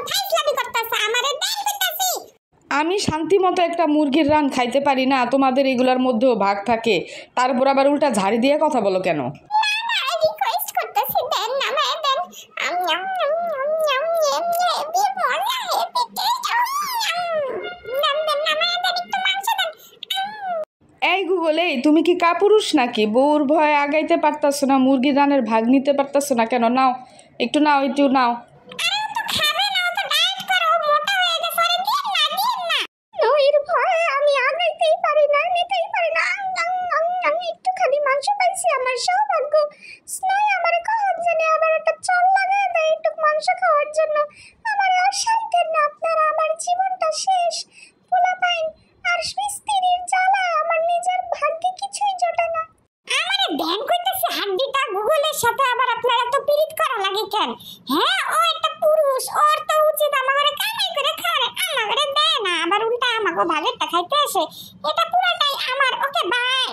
ফাইজলামি করতেছে আমারে দেন কইতাছি। আমি শান্তি মতো একটা মুরগির রান খাইতে পারি না, তোমাদের এগুলোর মধ্যেও ভাগ থাকে, তারপর আবার উল্টা ঝাড়ি দিয়ে কথা বলো কেন? না রিকোয়েস্ট করতেছি দেন না ভাই দেন। বি মজা হেপিতে দেন দেন না ভাই দেন একটু মাংস দেন। এই গুগল, এই তুমি কি কাপুরুষ নাকি? বউর ভয়ে আগাইতে পারতাছো না, মুরগির রানের ভাগ নিতে পারতাছো না কেন? নাও একটু, নাও একটু নাও। খাবে না তো ডায়েট করো, মোটা হয়ে গেছে, আরে দিন না দিন না। নইর ভয়ে আমি আগাইতেই পারি না, নিতেই পারি না। আমি একটুখানি মাংস পাইছি, আমার সৌভাগ্য। স্নেহ আমারে কখন জানি আবার একটা চল লাগায় দেয় একটু মাংস খাওয়ার জন্য। আমার আর সাইতেন না, আপনারা আমার জীবনটা শেষ। পোলাপাইন আর স্ত্রীর জ্বালা আমার নিজের ভাগ্যে কিছুই জোটে না। আমারে দেন কইতেছে হাড্ডিটা গুগলের সাথে আবার আপনারা তো পীড়িত করা লাগে কেন? হ্যাঁ ও একটা পুরুষ, ওর তো উচিত আমারে কামাই করে খাওয়ারে, আমারে দেয় না আবার উল্টা আমাকে ভাগেরটা খাইতে আসে। এটা পুরোটাই আমার। Okay bye.